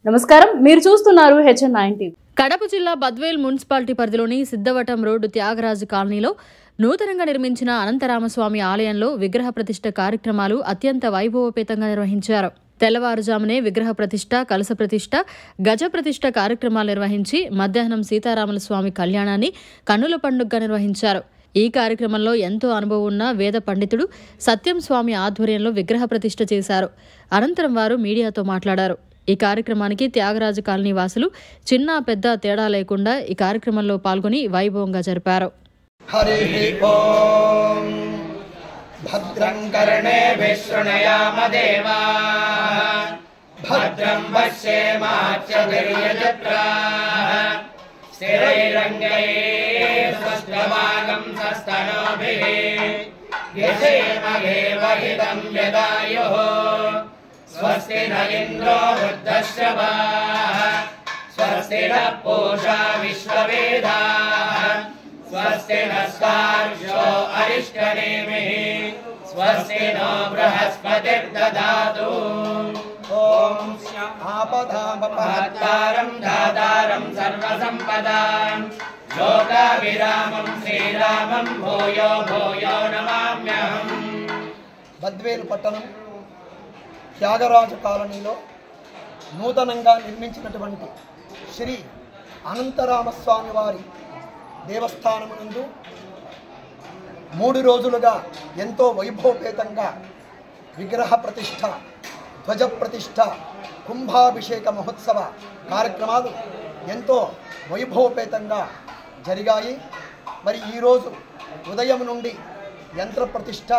నమస్కారం, మీరు చూస్తున్నారు HN9 టీవీ. కడప జిల్లా బద్వేల్ మున్సిపాలిటీ పరిధిలోని సిద్ధవటం రోడ్డు త్యాగరాజు కాలనీలో నూతనంగా నిర్మించిన అనంతరామస్వామి ఆలయంలో విగ్రహ ప్రతిష్ఠ కార్యక్రమాలు అత్యంత వైభవోపేతంగా నిర్వహించారు. తెల్లవారుజామునే విగ్రహ ప్రతిష్ఠ, కలశ ప్రతిష్ఠ, గజ ప్రతిష్ఠ కార్యక్రమాలు నిర్వహించి మధ్యాహ్నం సీతారాముల స్వామి కళ్యాణాన్ని కన్నుల పండుగగా నిర్వహించారు. ఈ కార్యక్రమంలో ఎంతో అనుభవం ఉన్న వేద పండితుడు సత్యం స్వామి ఆధ్వర్యంలో విగ్రహ ప్రతిష్ఠ చేశారు. అనంతరం వారు మీడియాతో మాట్లాడారు. ఈ కార్యక్రమానికి త్యాగరాజు కాలనీ వాసులు చిన్న పెద్ద తేడా లేకుండా ఈ కార్యక్రమంలో పాల్గొని వైభవంగా జరిపారు. హరి ఓం భద్రం కర్ణేభిః శృణుయామ దేవాః భద్రం పశ్యేమాచ్ఛవిర్యజత్రాః స్థిరైరంగైః స్వస్త్రవాగం సస్తనోభిః యసేమహేవహితం యదాయుః స్వస్తి న ఇంద్రో వృద్ధశ్రవాః స్వస్తి నః పూషా విశ్వవేదాః స్వస్తి నస్తార్క్ష్యో అరిష్టనేమిః స్వస్తి నో బృహస్పతిర్దదాతు. ఓం ఆపదామపహర్తారం దాతారం సర్వసంపదాం లోకాభిరామం శ్రీరామం భూయో భూయో నమామ్యహం. బద్వేలు పట్టణం త్యాగరాజు కాలనీలో నూతనంగా నిర్మించినటువంటి శ్రీ అనంతరామస్వామి వారి దేవస్థానమునందు 3 రోజులుగా ఎంతో వైభవపేతంగా విగ్రహ ప్రతిష్ఠ, ధ్వజ ప్రతిష్ఠ, కుంభాభిషేక మహోత్సవ కార్యక్రమాలు ఎంతో వైభవపేతంగా జరిగాయి. మరి ఈరోజు ఉదయం నుండి యంత్ర ప్రతిష్ఠ,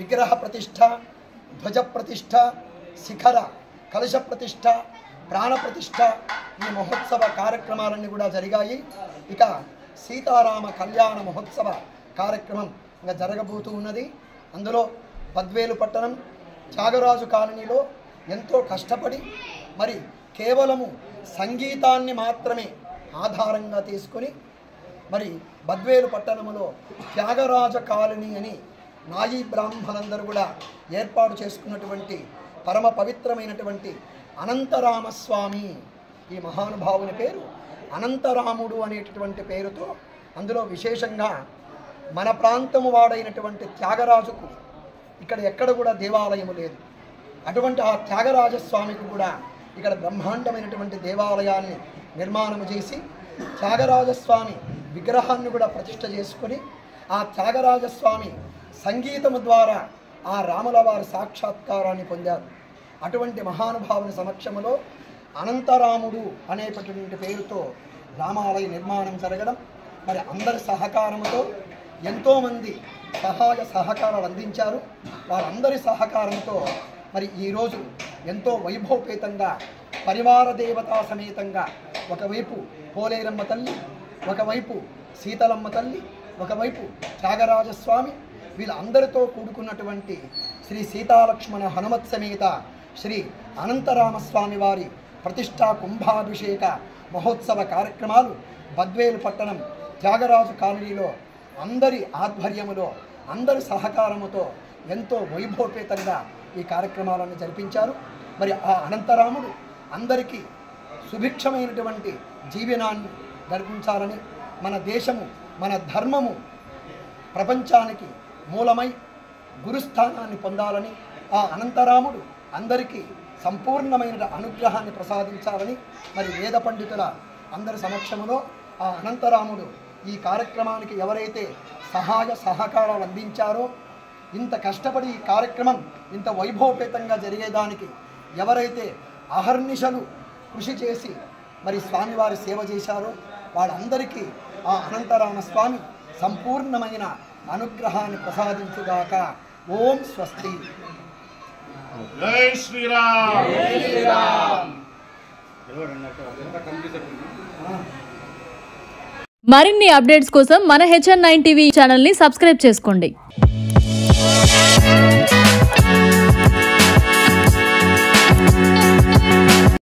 విగ్రహ ప్రతిష్ఠ, ధ్వజ ప్రతిష్ఠ, శిఖర కలశ ప్రతిష్ఠ, ప్రాణ ప్రతిష్ఠ, ఈ మహోత్సవ కార్యక్రమాలన్నీ కూడా జరిగాయి. ఇక సీతారామ కళ్యాణ మహోత్సవ కార్యక్రమం ఇంకా జరగబోతూ ఉన్నది. అందులో బద్వేలు పట్టణం త్యాగరాజు కాలనీలో ఎంతో కష్టపడి మరి కేవలము సంగీతాన్ని మాత్రమే ఆధారంగా తీసుకొని మరి బద్వేలు పట్టణంలో త్యాగరాజ కాలనీ అని నాయీ బ్రాహ్మణులందరూ కూడా ఏర్పాటు చేసుకున్నటువంటి పరమ పవిత్రమైనటువంటి అనంతరామస్వామి, ఈ మహానుభావుని పేరు అనంతరాముడు అనేటటువంటి పేరుతో, అందులో విశేషంగా మన ప్రాంతము వాడైనటువంటి త్యాగరాజుకు ఇక్కడ ఎక్కడ కూడా దేవాలయము లేదు. అటువంటి ఆ త్యాగరాజస్వామికి కూడా ఇక్కడ బ్రహ్మాండమైనటువంటి దేవాలయాన్ని నిర్మాణం చేసి త్యాగరాజస్వామి విగ్రహాన్ని కూడా ప్రతిష్ఠ చేసుకొని ఆ త్యాగరాజస్వామి సంగీతము ద్వారా ఆ రాముల వారి సాక్షాత్కారాన్ని పొందారు. అటువంటి మహానుభావుని సమక్షంలో అనంతరాముడు అనేటటువంటి పేరుతో రామాలయ నిర్మాణం జరగడం, మరి అందరి సహకారంతో ఎంతోమంది సహాయ సహకారాలు అందించారు. వారందరి సహకారంతో మరి ఈరోజు ఎంతో వైభవపేతంగా పరివార దేవతా సమేతంగా ఒకవైపు పోలేరమ్మ తల్లి, ఒకవైపు సీతలమ్మ తల్లి, ఒకవైపు త్యాగరాజస్వామి, వీళ్ళందరితో కూడుకున్నటువంటి శ్రీ సీతాలక్ష్మణ హనుమత్ సమేత శ్రీ అనంతరామస్వామి వారి ప్రతిష్టా కుంభాభిషేక మహోత్సవ కార్యక్రమాలు బద్వేలు పట్టణం త్యాగరాజు కాలనీలో అందరి ఆధ్వర్యములో, అందరి సహకారముతో ఎంతో వైభవపేతంగా ఈ కార్యక్రమాలను జరిపించారు. మరి ఆ అనంతరాముడు అందరికీ సుభిక్షమైనటువంటి జీవనాన్ని జరిపించాలని, మన దేశము, మన ధర్మము ప్రపంచానికి మూలమై గురుస్థానాన్ని పొందాలని, ఆ అనంతరాముడు అందరికీ సంపూర్ణమైన అనుగ్రహాన్ని ప్రసాదించాలని మరి వేద పండితుల అందరి సమక్షంలో ఆ అనంతరాముడు ఈ కార్యక్రమానికి ఎవరైతే సహాయ సహకారాలు అందించారో, ఇంత కష్టపడి ఈ కార్యక్రమం ఇంత వైభవపేతంగా జరిగేదానికి ఎవరైతే అహర్నిశలు కృషి చేసి మరి స్వామివారి సేవ చేశారో వాళ్ళందరికీ ఆ అనంతరామస్వామి సంపూర్ణమైన అనుగ్రహాన్ని ప్రసాదించుగాక. ఓం స్వస్తి. జై శ్రీరామ్. జై శ్రీరామ్. మరిన్ని అప్డేట్స్ కోసం మన HN9 టీవీ ఛానల్ని సబ్స్క్రైబ్ చేసుకోండి.